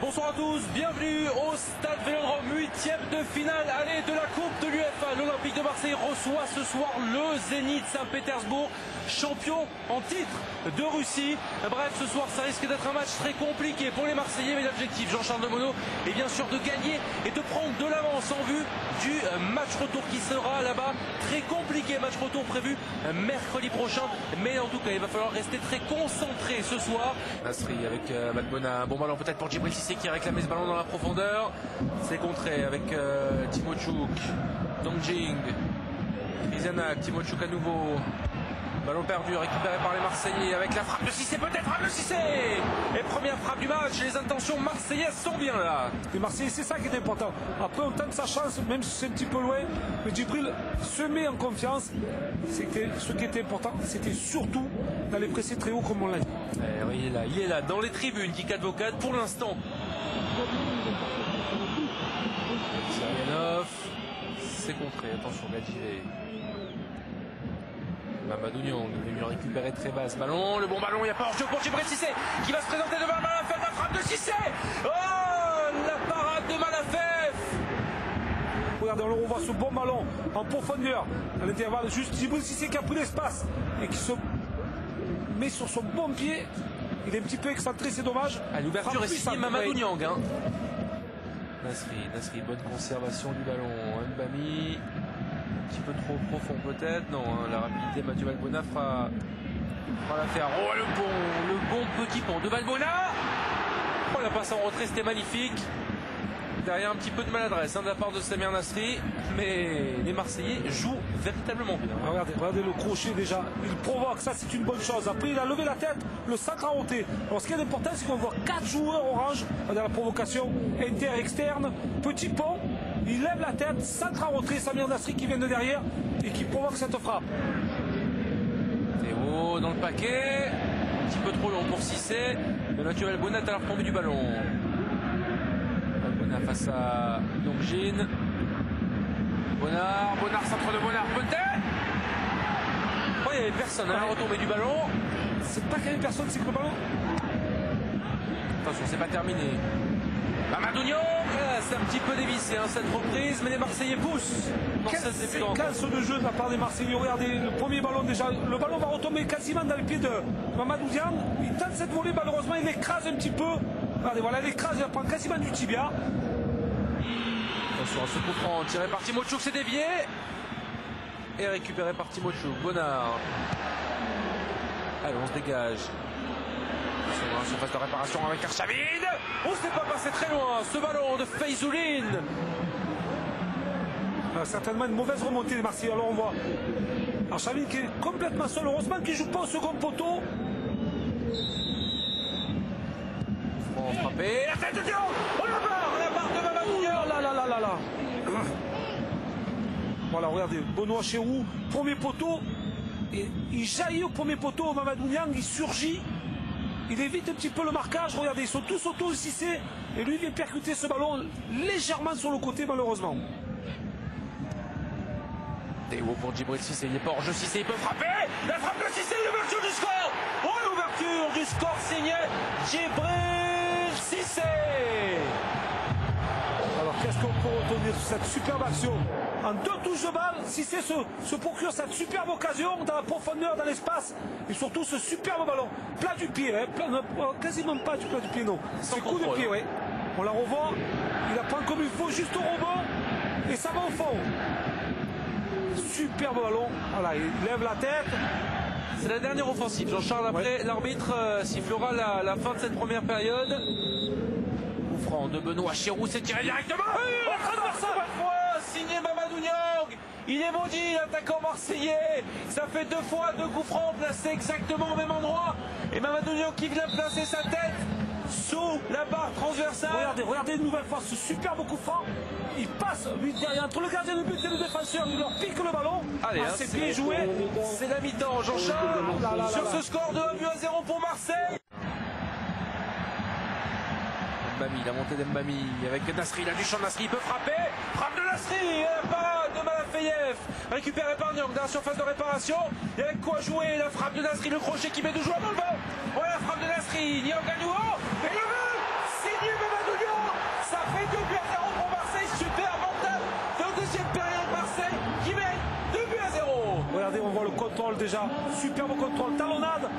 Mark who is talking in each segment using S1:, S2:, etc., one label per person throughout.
S1: Bonsoir à tous, bienvenue au Stade Vélodrome, 8e de finale aller de la Coupe de l'UEFA. L'Olympique de Marseille reçoit ce soir le Zénith Saint-Pétersbourg, champion en titre de Russie. Bref, ce soir ça risque d'être un match très compliqué pour les Marseillais, mais l'objectif, Jean-Charles Demonod, est bien sûr de gagner et de prendre de l'avance en vue du match retour qui sera là-bas très compliqué. Match retour prévu mercredi prochain, mais en tout cas il va falloir rester très concentré ce soir. Nasri avec Malbona, un bon ballon peut-être pour Djibril Cissé qui réclamait ce ballon dans la profondeur. C'est contré avec Timochouk, Dongjing, Krizianak, Timochouk à nouveau. Ballon perdu, récupéré par les Marseillais avec la frappe de Cissé, peut-être frappe de Cissé. Et première frappe du match, les intentions marseillaises sont bien là.
S2: Les Marseillais, c'est ça qui est important. Après, on tente sa chance, même si c'est un petit peu loin. Mais Djibril se met en confiance. Ce qui était important, c'était surtout d'aller presser très haut, comme on l'a dit.
S1: Oui, il est là, dans les tribunes qui advocate pour l'instant. Sarianov, c'est contré, attention, Gadjivé. Mamadou Niang, il est mieux récupérer très bas ce ballon. Le bon ballon, il n'y a pas hors-jeu pour Djibril Cissé qui va se présenter devant Malafef. La frappe de Cissé. Oh, la parade de Malafef.
S2: Regardez, on revoit ce bon ballon en profondeur à l'intervalle. Juste Djibril Cissé qui a pris l'espace et qui se met sur son bon pied. Il est un petit peu excentré, c'est dommage.
S1: À l'ouverture est signé Mamadou Niang. Nasri, bonne conservation du ballon. Mbami. Un petit peu trop profond peut-être, non, hein, la rapidité, Mathieu Valbuena fera l'affaire. Oh, le bon petit pont de Valbuena. Oh, la passe en retrait, c'était magnifique. Derrière un petit peu de maladresse de la part de Samir Nasri, mais les Marseillais jouent véritablement bien.
S2: Regardez le crochet déjà, il provoque, ça c'est une bonne chose. Après il a levé la tête, le centre a ôté. Alors ce qui est important, c'est qu'on voit 4 joueurs orange dans la provocation, inter-externe, petit pont. Il lève la tête, centre en retrait, Samir Nasri qui vient de derrière et qui provoque cette frappe.
S1: Théo dans le paquet, un petit peu trop long pour Cissé, mais Mathieu Valbuena est à la retombée du ballon. Valbuena face à Dongjin. Bonnard, centre de Bonnard peut-être. Oh, il n'y avait personne à la retombée du ballon.
S2: C'est pas qu'il y avait personne, c'est que le ballon.
S1: Attention, c'est pas terminé. Mamadou Niang, c'est un petit peu dévissé cette reprise, mais les Marseillais poussent.
S2: Quelle séquence de jeu de la part des Marseillais. Regardez, le premier ballon déjà, le ballon va retomber quasiment dans les pieds de Mamadou Niang. Il tente cette volée, malheureusement il l'écrase un petit peu. Regardez, voilà, il l'écrase, il va prendre quasiment du tibia.
S1: Attention à ce coup franc, tiré par Timochouk, c'est dévié. Et récupéré par Timochouk. Bonnard. Allez, on se dégage. Sur la surface de réparation avec Arshavin. On ne s'est pas passé très loin. Ce ballon de Feyzulline.
S2: Certainement une mauvaise remontée des Marseillais. Alors on voit Arshavin qui est complètement seul. Heureusement qu'il ne joue pas au second poteau.
S1: Franc frappé. La tête de Dion. Oh, la barre de Mamadou Niang.
S2: Là. Voilà, regardez, Benoît Chérou, premier poteau. Et il jaillit au premier poteau. Mamadou Niang, il surgit. Il évite un petit peu le marquage. Regardez, ils sont tous auto Cissé. Et lui, il vient percuter ce ballon légèrement sur le côté, malheureusement.
S1: Théo pour Djibril Cissé. Il n'est pas hors jeu. Cissé, il peut frapper. La frappe de Cissé, l'ouverture du score. Oh, l'ouverture du score signé Djibril Cissé.
S2: Alors, qu'est-ce qu'on peut retenir sur cette superbe action? En 2 touches de balle, Cissé se procure cette superbe occasion dans la profondeur, dans l'espace, et surtout ce superbe ballon. Plat du pied, quasiment pas du plat du pied, non. C'est coup de pied, oui. On la revoit, il la prend comme il faut, juste au rebond, et ça va au fond. Superbe ballon, voilà, il lève la tête.
S1: C'est la dernière offensive, Jean-Charles. Après, l'arbitre sifflera la fin de cette première période. Coup franc de Benoît Chérou, c'est tiré directement. Signé Mamadou Niang. Il est maudit, l'attaquant marseillais. Ça fait 2 fois 2 coups francs placés exactement au même endroit. Et Mamadou Niang qui vient placer sa tête sous la barre transversale.
S2: Regardez une nouvelle fois ce superbe coup franc. Il passe lui derrière entre le gardien de but et le défenseur. Il leur pique le ballon.
S1: Allez,
S2: c'est bien joué.
S1: C'est la mi-temps, Jean-Charles. Sur ce score de 1-0 pour Marseille. Mbami, la montée d'Mbami avec Nasri, il a du champ de Nasri, il peut frapper. Frappe de Nasri, pas de Malafeyev. Récupéré par Nyang dans la surface de réparation. Il y a avec quoi jouer, la frappe de Nasri, le crochet qui met deux joueurs dans le banc. Voilà la frappe de Nasri, Nyang à nouveau. Et le but signé Mamadou Niang. Ça fait 2 buts à 0 pour Marseille, super avantage de deuxième période Marseille qui mène 2 buts à 0.
S2: Regardez, on voit le contrôle déjà, superbe contrôle, talonnade,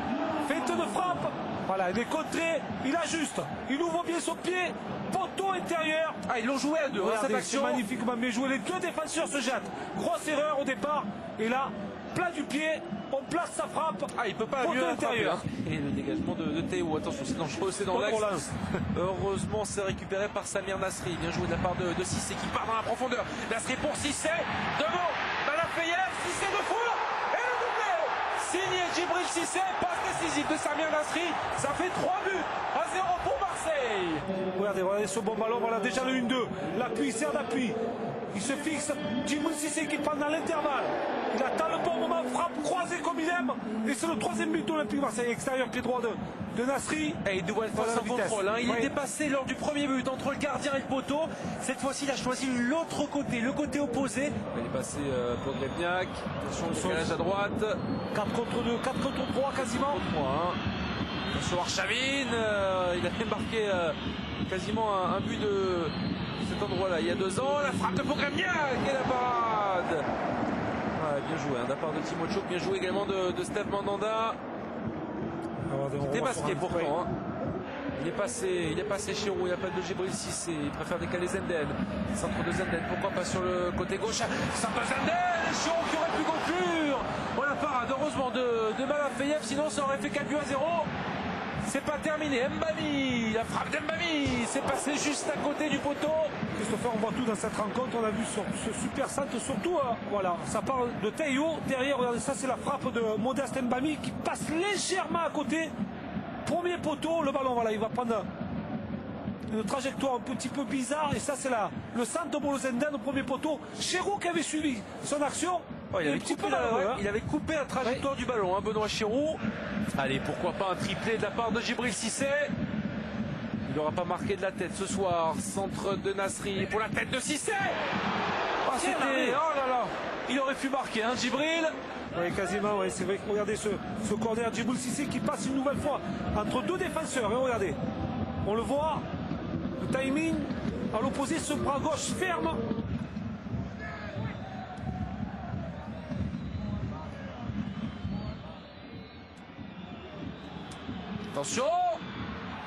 S2: feinte de frappe. Voilà, il est contré, il ajuste, il ouvre bien son pied, poteau intérieur.
S1: Ah, ils l'ont joué à deux, cette
S2: C'est
S1: action.
S2: magnifiquement bien joué, les deux défenseurs se jettent. Grosse erreur au départ, et là, plat du pied, on place sa frappe.
S1: Ah, il peut pas
S2: poteau
S1: mieux
S2: intérieur.
S1: frapper, hein. Et le dégagement de Théo, attention, c'est dangereux, c'est dans l'axe. Heureusement, c'est récupéré par Samir Nasri. Bien joué de la part de Cissé qui part dans la profondeur. Nasri pour Cissé, devant Malafeyev, Cissé de fois, et le doublé signé Djibril Cissé, passe décisive de Samir Nasri. Ça fait 3 buts à 0 pour Marseille.
S2: Regardez ce bon ballon, voilà déjà le 1-2. L'appui, sert d'appui. Il se fixe, Djibril Cissé qui prend dans l'intervalle. Il attend le bon moment, frappe croisée comme il aime. Et c'est le 3e but de l'Olympique Marseille, extérieur pied droit de Nasri.
S1: Et il doit être face en contrôle. Hein. Il était passé lors du premier but entre le gardien et le poteau. Cette fois-ci, il a choisi l'autre côté, le côté opposé. Il est passé pour Grevniak. Attention, le décalage à droite.
S2: 4 contre 2, 4 contre 3 quasiment.
S1: 3, hein. Attention, Arshavin. Il a fait marquer quasiment un but de cet endroit-là il y a 2 ans. La frappe de Pogremniak et la parade. Ah, bien joué, hein, de la part de Timochuk, bien joué également de Steve Mandanda. Il était masqué pourtant. Hein. Il est passé chez Roux, il appelle de Djibril Cissé, il préfère décaler Zenden. Centre de Zenden, pourquoi pas sur le côté gauche. Centre de Zenden, Chiron qui aurait pu conclure. Oh la parade, heureusement de Malafeyev, sinon ça aurait fait 4 buts à 0. C'est pas terminé, Mbami, la frappe d'Mbami, c'est passé juste à côté du poteau.
S2: Christopher, on voit tout dans cette rencontre, on a vu ce super centre, surtout, voilà, ça parle de Théo, derrière, regardez, ça c'est la frappe de Modeste Mbami qui passe légèrement à côté. Premier poteau, le ballon, voilà, il va prendre une trajectoire un petit peu bizarre, et ça c'est le centre de Bolozenden au premier poteau. Chirou qui avait suivi son action.
S1: Oh, il avait coupé la trajectoire du ballon, hein, Benoît Chirou. Allez, pourquoi pas un triplé de la part de Djibril Cissé. Il n'aura pas marqué de la tête ce soir. Centre de Nasri pour la tête de Cissé. Oh, oh là là, il aurait pu marquer, hein, Djibril.
S2: Oui, quasiment, oui, c'est vrai. Regardez ce corner Djibril Cissé qui passe une nouvelle fois entre 2 défenseurs. Et regardez, on le voit, le timing à l'opposé, ce bras gauche ferme.
S1: Attention,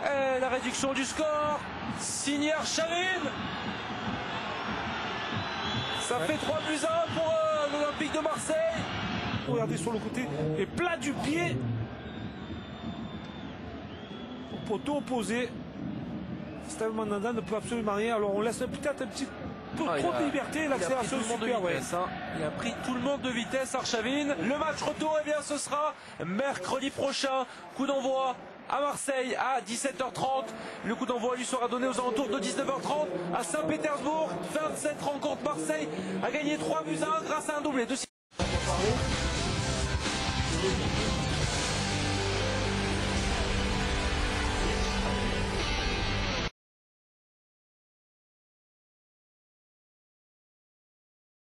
S1: et la réduction du score, signé Arshavin. Ça fait 3 buts à 1 pour l'Olympique de Marseille.
S2: Regardez sur le côté, et plat du pied. Au poteau opposé. Steve Mandanda ne peut absolument rien. Alors on laisse peut-être un petit peu trop de liberté. L'accélération est super.
S1: Il a pris tout le monde de vitesse, Arshavin. Le match retour, eh bien, ce sera mercredi prochain. Coup d'envoi à Marseille à 17h30. Le coup d'envoi lui sera donné aux alentours de 19h30 à Saint-Pétersbourg. 27 rencontres. Marseille a gagné 3 buts à 1 grâce à un doublé de